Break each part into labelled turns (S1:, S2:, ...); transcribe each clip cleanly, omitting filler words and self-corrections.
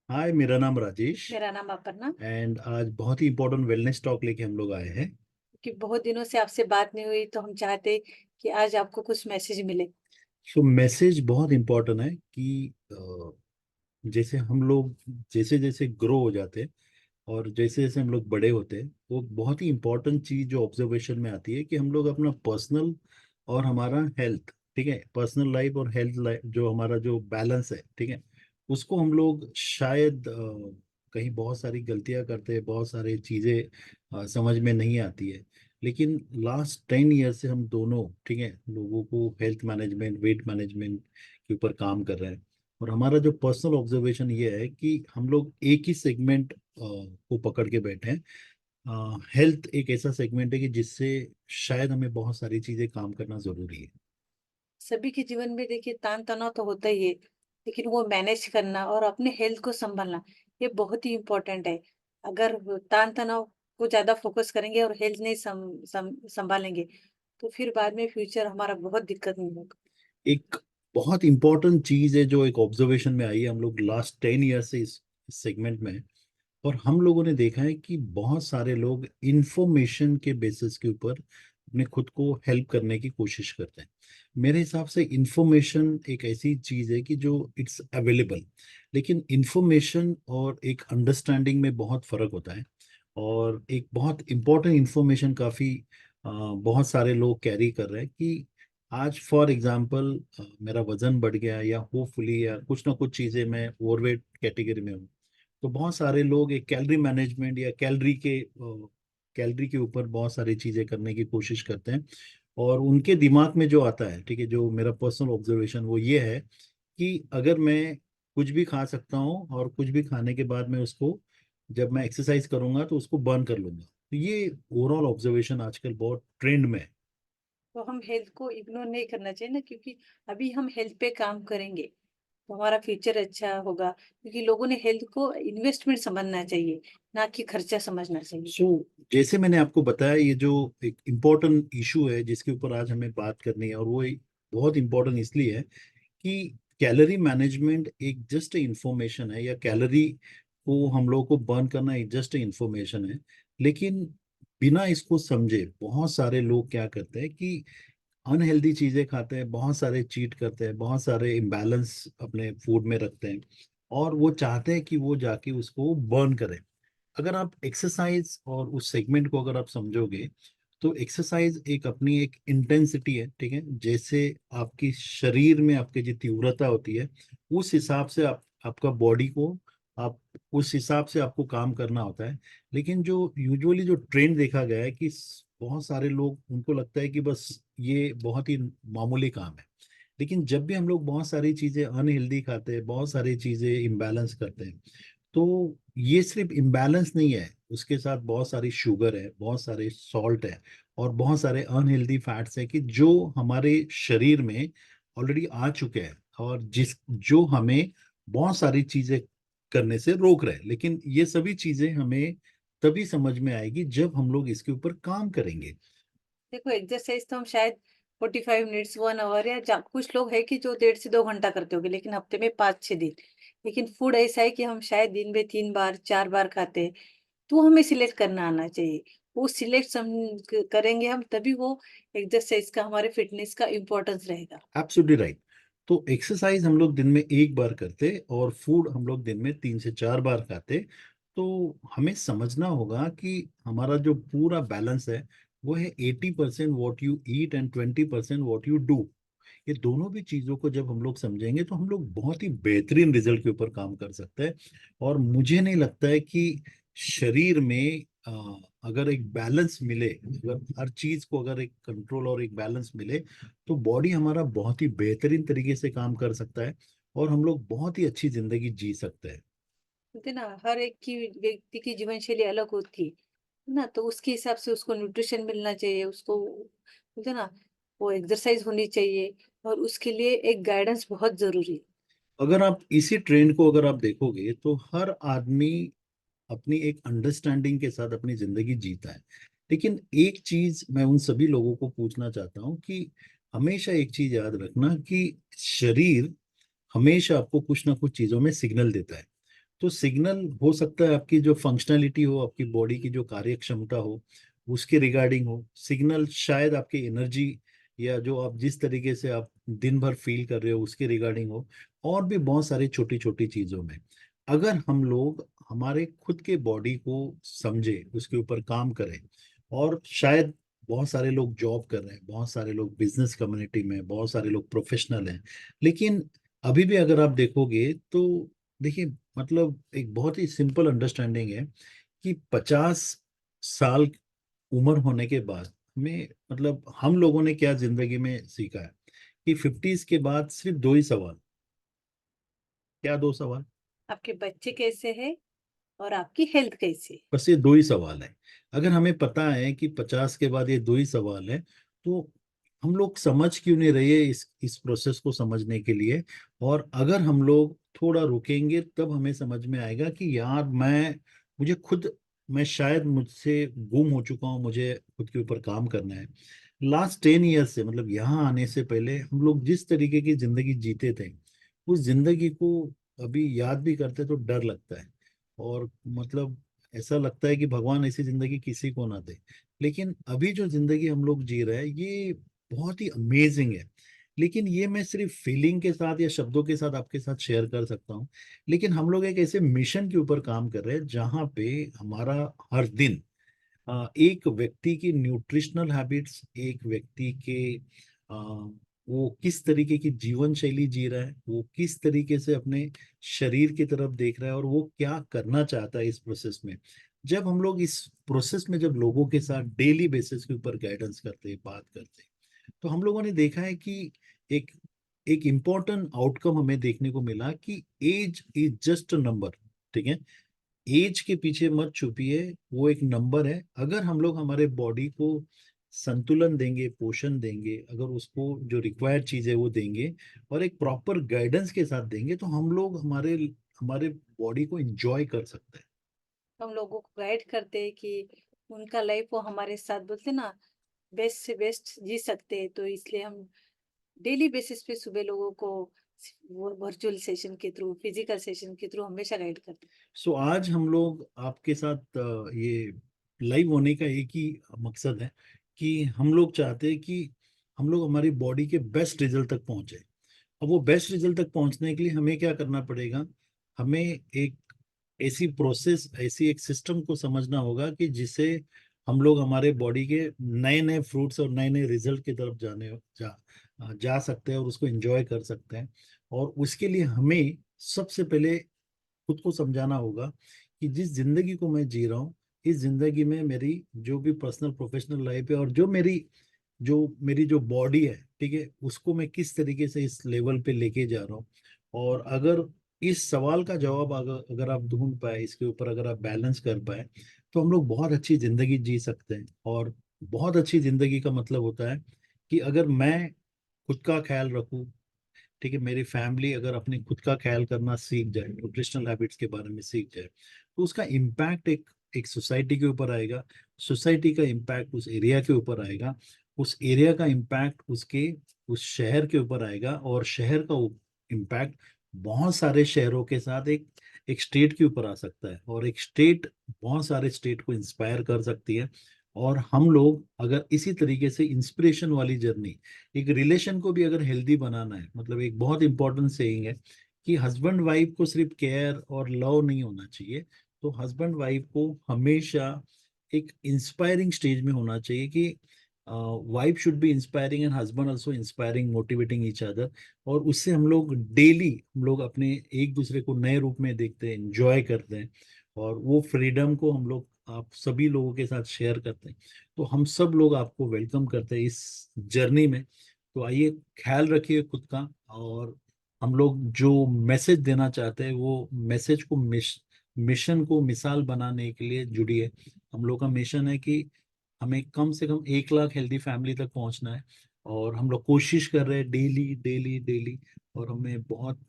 S1: हाय, मेरा नाम राजेश।
S2: मेरा नाम अपर्णा।
S1: एंड आज बहुत ही इंपॉर्टेंट वेलनेस टॉक लेके हम लोग आए हैं।
S2: कि बहुत दिनों से आपसे बात नहीं हुई तो हम चाहते कि आज आपको कुछ मैसेज मिले।
S1: सो मैसेज बहुत इंपॉर्टेंट है कि जैसे हम लोग जैसे जैसे ग्रो हो जाते हैं और जैसे जैसे हम लोग बड़े होते हैं, वो बहुत ही इंपॉर्टेंट चीज जो ऑब्जर्वेशन में आती है कि हम लोग अपना पर्सनल और हमारा हेल्थ, ठीक है, पर्सनल लाइफ और हेल्थ लाइफ, जो हमारा जो बैलेंस है, ठीक है, उसको हम लोग शायद कहीं बहुत सारी गलतियां करते हैं, बहुत सारी चीजें समझ में नहीं आती है। लेकिन लास्ट 10 ईयर से हम दोनों, ठीक है, लोगों को हेल्थ मैनेजमेंट, वेट मैनेजमेंट के ऊपर काम कर रहे हैं। और हमारा जो पर्सनल ऑब्जर्वेशन ये है कि हम लोग एक ही सेगमेंट को पकड़ के बैठे हैं। हेल्थ एक ऐसा सेगमेंट है कि जिससे शायद हमें बहुत सारी चीजें काम करना जरूरी है।
S2: सभी के जीवन में देखिए तान तनाव तो होता ही है, लेकिन वो मैनेज करना और अपने हेल्थ को संभालना ये बहुत ही इम्पोर्टेंट है। अगर वो तान तनाव को ज्यादा फोकस करेंगे और हेल्थ नहीं संभालेंगे तो फिर बाद में फ्यूचर हमारा बहुत दिक्कत नहीं होगा।
S1: एक बहुत इंपॉर्टेंट चीज है जो एक ऑब्जर्वेशन में आई है, हम लोग लास्ट 10 ईयर से इस सेगमेंट में हैं। और हम लोगों ने देखा है कि बहुत सारे लोग इंफॉर्मेशन के बेसिस के ऊपर अपने खुद को हेल्प करने की कोशिश करते हैं। मेरे हिसाब से इंफॉर्मेशन एक ऐसी चीज है कि जो इट्स अवेलेबल, लेकिन इंफॉर्मेशन और एक अंडरस्टैंडिंग में बहुत फर्क होता है। और एक बहुत इंपॉर्टेंट इंफॉर्मेशन काफी बहुत सारे लोग कैरी कर रहे हैं कि आज फॉर एग्जांपल मेरा वजन बढ़ गया, या होपफुली या कुछ ना कुछ चीजें, मैं ओवरवेट कैटेगरी में हूँ। तो बहुत सारे लोग एक कैलोरी मैनेजमेंट या कैलोरी के ऊपर बहुत सारी चीजें करने की कोशिश करते हैं। और उनके दिमाग में जो आता है, ठीक है, जो मेरा पर्सनल ऑब्जर्वेशन वो ये है कि अगर मैं कुछ भी खा सकता हूँ और कुछ भी खाने के बाद मैं उसको, जब मैं एक्सरसाइज करूंगा तो उसको बर्न कर लूंगा। तो ये ओवरऑल ऑब्जर्वेशन आजकल बहुत ट्रेंड में है।
S2: तो हम हेल्थ को इग्नोर नहीं करना चाहिए ना, क्योंकि अभी हम हेल्थ पे काम करेंगे तो हमारा फ्यूचर अच्छा होगा, क्योंकि लोगों ने हेल्थ को इन्वेस्टमेंट समझना चाहिए, ना कि खर्चा समझना चाहिए।
S1: सो जैसे मैंने आपको बताया, ये जो एक इम्पोर्टेंट इशू है जिसके ऊपर आज हमें बात करनी है, और वो बहुत इम्पोर्टेंट इसलिए है कि कैलोरी मैनेजमेंट एक जस्ट इंफॉर्मेशन है, या कैलोरी को हम लोग को बर्न करना एक जस्ट इंफॉर्मेशन है। लेकिन बिना इसको समझे बहुत सारे लोग क्या करते हैं कि अनहेल्दी चीजें खाते हैं, बहुत सारे चीट करते हैं, बहुत सारे इम्बैलेंस अपने फूड में रखते हैं, और वो चाहते हैं कि वो जाके उसको बर्न करें। अगर आप एक्सरसाइज और उस सेगमेंट को अगर आप समझोगे, तो एक्सरसाइज एक अपनी एक इंटेंसिटी है, ठीक है, जैसे आपकी शरीर में आपकी जो तीव्रता होती है, उस हिसाब से आपका बॉडी को, आप उस हिसाब से आपको काम करना होता है। लेकिन जो यूजुअली जो ट्रेंड देखा गया है कि बहुत सारे लोग, उनको लगता है कि बस ये बहुत ही मामूली काम है। लेकिन जब भी हम लोग बहुत सारी चीजें अनहेल्दी खाते हैं, बहुत सारी चीजें इम्बैलेंस करते हैं, तो ये सिर्फ इम्बैलेंस नहीं है, उसके साथ बहुत सारी शुगर है, बहुत सारे सॉल्ट है, और बहुत सारे अनहेल्दी फैट्स है कि जो हमारे शरीर में ऑलरेडी आ चुके हैं, और जिस जो हमें बहुत सारी चीजें करने से रोक रहे हैं। लेकिन ये सभी चीजें हमें तभी समझ में आएगी जब हम लोग इसके ऊपर काम करेंगे।
S2: देखो, एक्सरसाइज तो हम शायद 45 मिनट्स 1 आवर या कुछ लोग है कि जो 1.5 से 2 घंटा करते होंगे, लेकिन हफ्ते में 5 6 दिन। लेकिन फूड ऐसा है कि हम शायद दिन में 3 बार 4 बार खाते हैं, तो हमें सिलेक्ट करना आना चाहिए। वो सिलेक्ट हम करेंगे हम, तभी वो एक्सरसाइज का, हमारे फिटनेस का इम्पोर्टेंस रहेगा।
S1: Absolutely right. तो एक्सरसाइज हम लोग दिन में एक बार करते, और फूड हम लोग दिन में 3 से 4 बार खाते। तो हमें समझना होगा कि हमारा जो पूरा बैलेंस है, वो है 80% what you eat and 20% what you do. ये दोनों भी चीजों को जब हम लोग समझेंगे तो हम लोग बहुत ही बेहतरीन रिजल्ट के ऊपर काम कर सकते हैं। और मुझे नहीं लगता है कि शरीर में अगर एक बैलेंस मिले, अगर हर चीज को अगर एक कंट्रोल और एक बैलेंस मिले, तो बॉडी हमारा बहुत ही बेहतरीन तरीके से काम कर सकता है, और हम लोग बहुत ही अच्छी जिंदगी जी सकते हैं।
S2: कहते ना, हर एक की व्यक्ति की जीवन शैली अलग होती है ना, तो उसके हिसाब से उसको न्यूट्रिशन मिलना चाहिए, उसको बोलते ना, वो एक्सरसाइज होनी चाहिए, और उसके लिए एक गाइडेंस बहुत जरूरी है।
S1: अगर आप इसी ट्रेंड को अगर आप देखोगे, तो हर आदमी अपनी एक अंडरस्टैंडिंग के साथ अपनी जिंदगी जीता है। लेकिन एक चीज मैं उन सभी लोगों को पूछना चाहता हूँ कि हमेशा एक चीज याद रखना कि शरीर हमेशा आपको कुछ ना कुछ चीजों में सिग्नल देता है। तो सिग्नल हो सकता है आपकी जो फंक्शनैलिटी हो, आपकी बॉडी की जो कार्य क्षमता हो, उसके रिगार्डिंग हो। सिग्नल शायद आपकी एनर्जी या जो आप जिस तरीके से आप दिन भर फील कर रहे हो उसके रिगार्डिंग हो, और भी बहुत सारी छोटी छोटी चीजों में। अगर हम लोग हमारे खुद के बॉडी को समझे, उसके ऊपर काम करें, और शायद बहुत सारे लोग जॉब कर रहे हैं, बहुत सारे लोग बिजनेस कम्युनिटी में, बहुत सारे लोग प्रोफेशनल हैं, लेकिन अभी भी अगर आप देखोगे तो देखिए, मतलब एक बहुत ही सिंपल अंडरस्टैंडिंग है कि 50 साल उम्र होने के बाद हमें, मतलब हम लोगों ने क्या जिंदगी में सीखा है कि 50s के बाद सिर्फ दो ही सवाल। क्या दो सवाल?
S2: आपके बच्चे कैसे हैं और आपकी हेल्थ कैसी है।
S1: बस ये दो ही सवाल है। अगर हमें पता है कि 50 के बाद ये दो ही सवाल है, तो हम लोग समझ क्यों नहीं रहे इस प्रोसेस को समझने के लिए। और अगर हम लोग थोड़ा रुकेंगे तब हमें समझ में आएगा कि यार मुझे खुद, मैं शायद मुझसे गुम हो चुका हूँ, मुझे खुद के ऊपर काम करना है। लास्ट 10 ईयर्स से, मतलब यहाँ आने से पहले हम लोग जिस तरीके की जिंदगी जीते थे, उस जिंदगी को अभी याद भी करते तो डर लगता है। और मतलब ऐसा लगता है कि भगवान ऐसी जिंदगी किसी को ना दे। लेकिन अभी जो जिंदगी हम लोग जी रहे हैं ये बहुत ही अमेजिंग है। लेकिन ये मैं सिर्फ फीलिंग के साथ या शब्दों के साथ आपके साथ शेयर कर सकता हूँ। लेकिन हम लोग एक ऐसे मिशन के ऊपर काम कर रहे हैं जहाँ पे हमारा हर दिन एक व्यक्ति की न्यूट्रिशनल हैबिट्स, एक व्यक्ति के वो किस तरीके की जीवन शैली जी रहा है, वो किस तरीके से अपने शरीर की तरफ देख रहा है, और वो क्या करना चाहता है इस प्रोसेस में। जब हम लोग इस प्रोसेस में जब लोगों के साथ डेली बेसिस के ऊपर गाइडेंस करते हैं, बात करते हैं, तो हम लोगों ने देखा है कि एक एक इम्पोर्टेंट आउटकम हमें देखने को मिला कि age is just a number. ठीक है, एज के पीछे मत छुपिए, वो एक नंबर है। अगर हम लोग हमारे बॉडी को संतुलन देंगे, पोषण देंगे, अगर उसको जो रिक्वायर्ड चीज है वो देंगे, और एक प्रॉपर गाइडेंस के साथ देंगे, तो हम लोग हमारे हमारे बॉडी को एंजॉय कर सकते हैं।
S2: हम लोगों को गाइड करते हैं कि उनका लाइफ वो हमारे साथ बोलते ना बेस्ट से बेस्ट जी सकते हैं, तो इसलिए हम डेली बेसिस पे सुबह लोगों को वो वर्चुअल सेशन के थ्रू, फिजिकल सेशन के थ्रू हमेशा गाइड करते हैं।
S1: सो आज हम लोग आपके साथ ये लाइव होने का एक ही मकसद है कि हम लोग चाहते हैं कि हम लोग हमारी बॉडी के बेस्ट रिजल्ट तक पहुंचे। अब वो बेस्ट रिजल्ट तक पहुंचने के लिए हमें क्या करना पड़ेगा? हमें एक ऐसी प्रोसेस, ऐसी एक सिस्टम को समझना होगा कि जिससे हम लोग हमारे बॉडी के नए नए फ्रूट्स और नए नए रिजल्ट की तरफ जा सकते हैं, और उसको एंजॉय कर सकते हैं। और उसके लिए हमें सबसे पहले खुद को समझाना होगा कि जिस जिंदगी को मैं जी रहा हूँ, इस जिंदगी में मेरी जो भी पर्सनल प्रोफेशनल लाइफ है, और जो मेरी जो बॉडी है, ठीक है, उसको मैं किस तरीके से इस लेवल पे लेके जा रहा हूँ। और अगर इस सवाल का जवाब अगर अगर आप ढूंढ पाए, इसके ऊपर अगर आप बैलेंस कर पाए, तो हम लोग बहुत अच्छी जिंदगी जी सकते हैं। और बहुत अच्छी जिंदगी का मतलब होता है कि अगर मैं खुद का ख्याल रखूं, ठीक है, मेरी फैमिली अगर अपने खुद का ख्याल करना सीख जाए, न्यूट्रिशनल हैबिट्स के बारे में सीख जाए, तो उसका इम्पैक्ट एक एक सोसाइटी के ऊपर आएगा। सोसाइटी का इम्पैक्ट उस एरिया के ऊपर आएगा। उस एरिया का इम्पैक्ट उस शहर के ऊपर आएगा, और शहर का इम्पैक्ट बहुत सारे शहरों के साथ एक एक स्टेट के ऊपर आ सकता है, और एक स्टेट बहुत सारे स्टेट को इंस्पायर कर सकती है। और हम लोग अगर इसी तरीके से इंस्पिरेशन वाली जर्नी, एक रिलेशन को भी अगर हेल्दी बनाना है, मतलब एक बहुत इंपॉर्टेंट सेइंग है कि हस्बैंड वाइफ को सिर्फ केयर और लव नहीं होना चाहिए। तो हस्बैंड वाइफ को हमेशा एक इंस्पायरिंग स्टेज में होना चाहिए कि wife should be inspiring and husband also inspiring, motivating each other. और उससे हम लोग अपने एक दूसरे को नए रूप में देखते हैं, एंजॉय करते हैं, और वो फ्रीडम को हम लोग आप सभी लोगों के साथ शेयर करते हैं। तो हम सब लोग आपको वेलकम करते हैं इस जर्नी में। तो आइए, ख्याल रखिए खुद का। और हम लोग जो मैसेज देना चाहते हैं, वो मैसेज को मिशन को मिसाल बनाने के लिए जुड़िए। हम लोग का मिशन है कि हमें कम से कम 1 लाख हेल्दी फैमिली तक पहुंचना है। और हम लोग कोशिश कर रहे हैं डेली डेली डेली। और हमें बहुत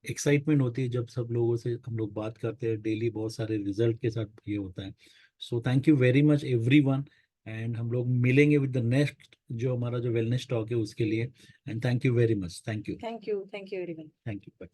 S1: एक्साइटमेंट होती है जब सब लोगों से हम लोग बात करते हैं डेली, बहुत सारे रिजल्ट के साथ ये होता है। So thank you very much everyone. And हम लोग मिलेंगे विद द नेक्स्ट जो हमारा जो वेलनेस टॉक है उसके लिए। And thank you very much. Thank you.
S2: Thank you everyone.
S1: Thank you.